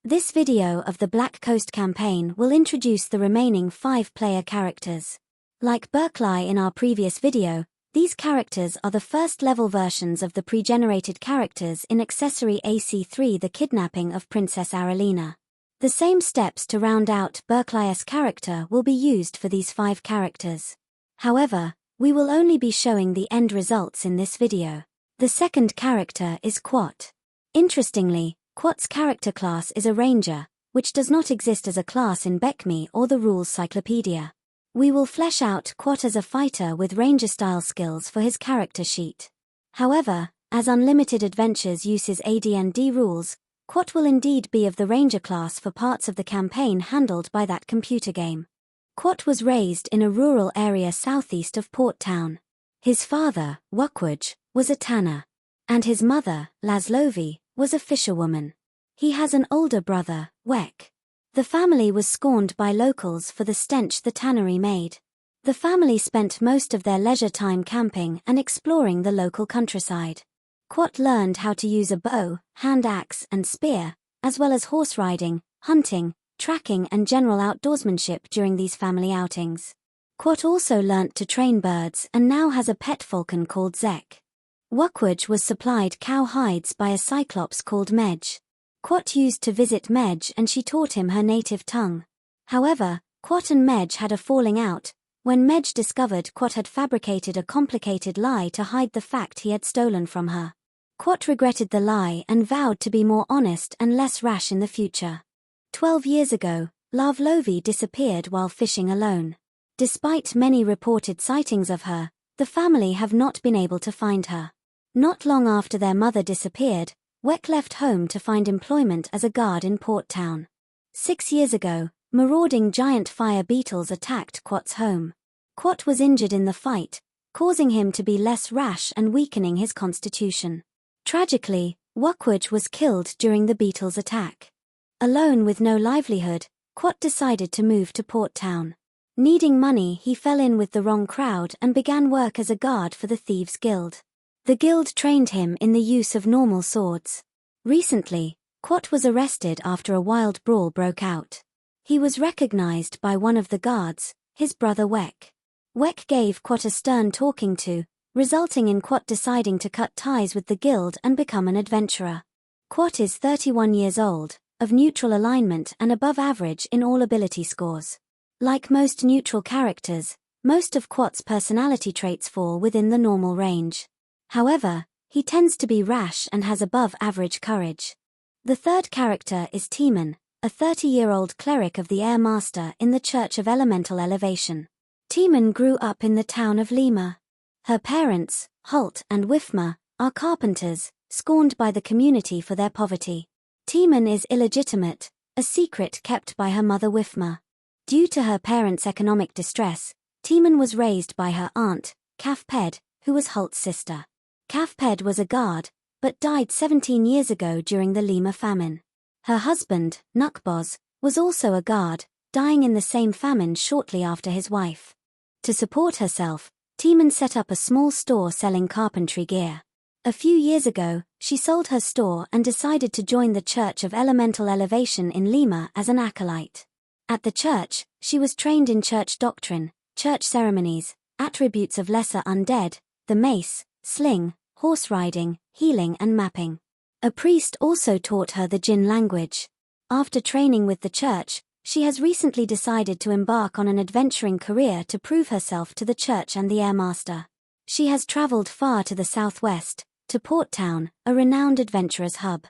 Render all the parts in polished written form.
This video of the Black Coast campaign will introduce the remaining 5 player characters. Like Berkeley in our previous video, these characters are the first-level versions of the pre-generated characters in Accessory AC3 The Kidnapping of Princess Arelina. The same steps to round out Berkeley's character will be used for these 5 characters. However, we will only be showing the end results in this video. The second character is Quat. Interestingly, Quat's character class is a Ranger, which does not exist as a class in BECMI or the Rules Cyclopedia. We will flesh out Quat as a fighter with Ranger-style skills for his character sheet. However, as Unlimited Adventures uses AD&D rules, Quat will indeed be of the Ranger class for parts of the campaign handled by that computer game. Quat was raised in a rural area southeast of Port Town. His father, Wukwaj, was a tanner, and his mother, Laszlovi, was a fisherwoman. He has an older brother, Wek. The family was scorned by locals for the stench the tannery made. The family spent most of their leisure time camping and exploring the local countryside. Quat learned how to use a bow, hand axe, and spear, as well as horse riding, hunting, tracking and general outdoorsmanship during these family outings. Quat also learnt to train birds and now has a pet falcon called Zek. Wukwaj was supplied cow hides by a cyclops called Medj. Quat used to visit Medj and she taught him her native tongue. However, Quat and Medj had a falling out when Medj discovered Quat had fabricated a complicated lie to hide the fact he had stolen from her. Quat regretted the lie and vowed to be more honest and less rash in the future. 12 years ago, Laszlovi disappeared while fishing alone. Despite many reported sightings of her, the family have not been able to find her. Not long after their mother disappeared, Wek left home to find employment as a guard in Port Town. 6 years ago, marauding giant fire beetles attacked Quat's home. Quat was injured in the fight, causing him to be less rash and weakening his constitution. Tragically, Wukwaj was killed during the beetles' attack. Alone with no livelihood, Quat decided to move to Port Town. Needing money, he fell in with the wrong crowd and began work as a guard for the Thieves' Guild. The guild trained him in the use of normal swords. Recently, Quat was arrested after a wild brawl broke out. He was recognized by one of the guards, his brother Wek. Wek gave Quat a stern talking to, resulting in Quat deciding to cut ties with the guild and become an adventurer. Quat is 31 years old, of neutral alignment and above average in all ability scores. Like most neutral characters, most of Quat's personality traits fall within the normal range. However, he tends to be rash and has above-average courage. The third character is Timon, a 30-year-old cleric of the Air Master in the Church of Elemental Elevation. Timon grew up in the town of Lima. Her parents, Holt and Wifma, are carpenters, scorned by the community for their poverty. Timon is illegitimate, a secret kept by her mother Wifma. Due to her parents' economic distress, Timon was raised by her aunt, Kafped, who was Holt's sister. Kafped was a guard, but died 17 years ago during the Lima famine. Her husband, Nukboz, was also a guard, dying in the same famine shortly after his wife. To support herself, Timon set up a small store selling carpentry gear. A few years ago, she sold her store and decided to join the Church of Elemental Elevation in Lima as an acolyte. At the church, she was trained in church doctrine, church ceremonies, attributes of lesser undead, the mace, sling, horse riding, healing and mapping. A priest also taught her the Jinn language. After training with the church, she has recently decided to embark on an adventuring career to prove herself to the church and the Air Master. She has traveled far to the southwest, to Port Town, a renowned adventurers' hub.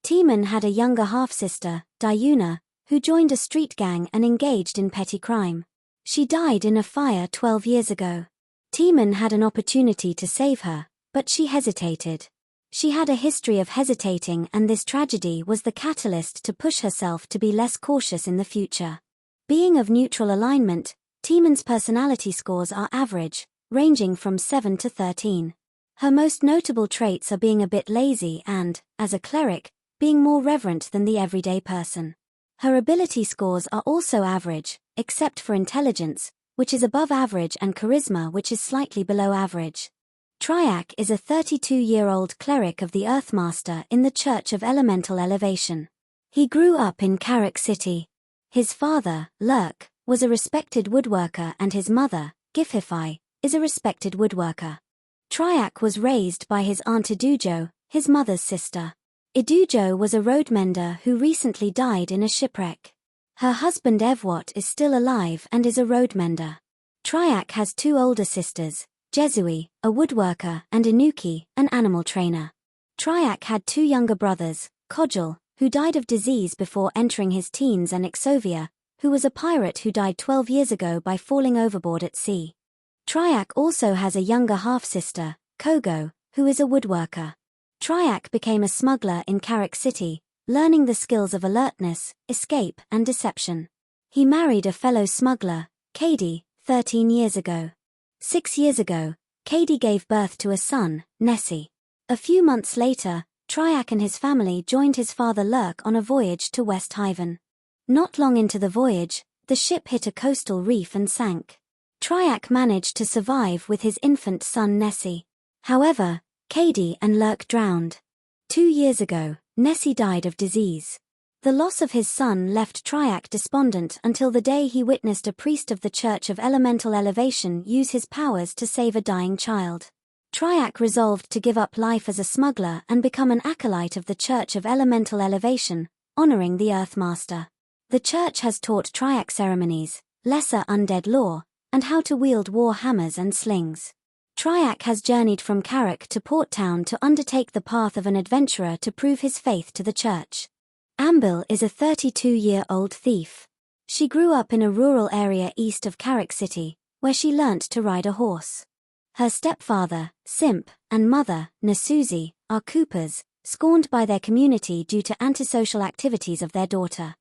Timon had a younger half-sister, Diuna, who joined a street gang and engaged in petty crime. She died in a fire 12 years ago. Timon had an opportunity to save her, but she hesitated. She had a history of hesitating and this tragedy was the catalyst to push herself to be less cautious in the future. Being of neutral alignment, Timon's personality scores are average, ranging from 7 to 13. Her most notable traits are being a bit lazy and, as a cleric, being more reverent than the everyday person. Her ability scores are also average, except for intelligence, which is above average, and charisma, which is slightly below average. Triac is a 32-year-old cleric of the Earthmaster in the Church of Elemental Elevation. He grew up in Carrick City. His father, Lurk, was a respected woodworker and his mother, Gifify, is a respected woodworker. Triac was raised by his aunt Idujo, his mother's sister. Idujo was a roadmender who recently died in a shipwreck. Her husband Evwot is still alive and is a roadmender. Triac has two older sisters, Jesui, a woodworker, and Inuki, an animal trainer. Triac had two younger brothers, Kojal, who died of disease before entering his teens, and Ixovia, who was a pirate who died 12 years ago by falling overboard at sea. Triac also has a younger half-sister, Kogo, who is a woodworker. Triac became a smuggler in Carrick City, learning the skills of alertness, escape, and deception. He married a fellow smuggler, Katie, 13 years ago. 6 years ago, Katie gave birth to a son, Nessie. A few months later, Triac and his family joined his father Lurk on a voyage to West Haven. Not long into the voyage, the ship hit a coastal reef and sank. Triac managed to survive with his infant son Nessie. However, Katie and Lurk drowned. 2 years ago, Nessie died of disease. The loss of his son left Triac despondent until the day he witnessed a priest of the Church of Elemental Elevation use his powers to save a dying child. Triac resolved to give up life as a smuggler and become an acolyte of the Church of Elemental Elevation, honoring the Earthmaster. The church has taught Triac ceremonies, lesser undead lore, and how to wield war hammers and slings. Triac has journeyed from Carrick to Port Town to undertake the path of an adventurer to prove his faith to the church. Ambil is a 32-year-old thief. She grew up in a rural area east of Carrick City, where she learnt to ride a horse. Her stepfather, Simp, and mother, Nasuzi, are Coopers, scorned by their community due to antisocial activities of their daughter.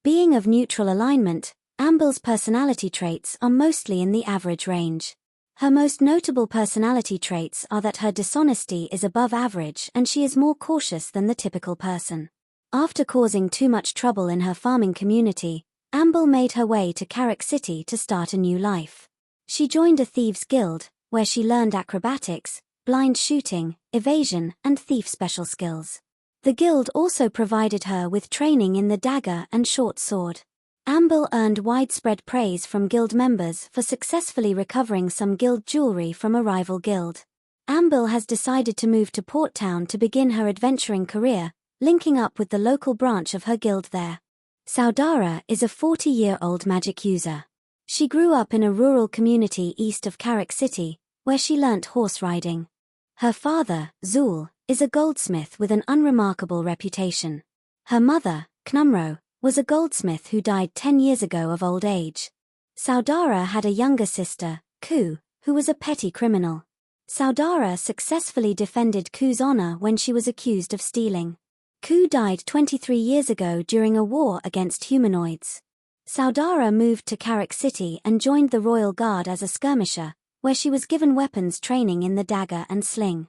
Being of neutral alignment, Ambil's personality traits are mostly in the average range. Her most notable personality traits are that her dishonesty is above average and she is more cautious than the typical person. After causing too much trouble in her farming community, Ambil made her way to Carrick City to start a new life. She joined a thieves' guild, where she learned acrobatics, blind shooting, evasion, and thief special skills. The guild also provided her with training in the dagger and short sword. Ambil earned widespread praise from guild members for successfully recovering some guild jewelry from a rival guild. Ambil has decided to move to Port Town to begin her adventuring career, linking up with the local branch of her guild there. Saudara is a 40-year-old magic user. She grew up in a rural community east of Carrick City, where she learnt horse riding. Her father, Zul, is a goldsmith with an unremarkable reputation. Her mother, Knumro, was a goldsmith who died 10 years ago of old age. Saudara had a younger sister, Ku, who was a petty criminal. Saudara successfully defended Ku's honor when she was accused of stealing. Ku died 23 years ago during a war against humanoids. Saudara moved to Carrick City and joined the Royal Guard as a skirmisher, where she was given weapons training in the dagger and sling.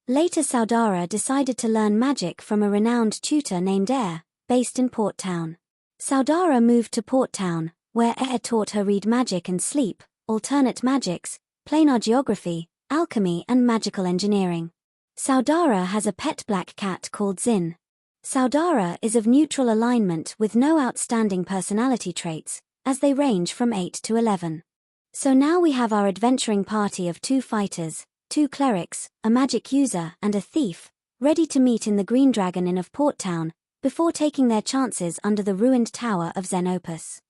Later Saudara decided to learn magic from a renowned tutor named Air, based in Port Town. Saudara moved to Port Town, where Air taught her read magic and sleep, alternate magics, planar geography, alchemy and magical engineering. Saudara has a pet black cat called Zin. Saudara is of neutral alignment with no outstanding personality traits, as they range from 8 to 11. So now we have our adventuring party of 2 fighters, 2 clerics, a magic user and a thief, ready to meet in the Green Dragon Inn of Port Town, before taking their chances under the ruined tower of Xenopus.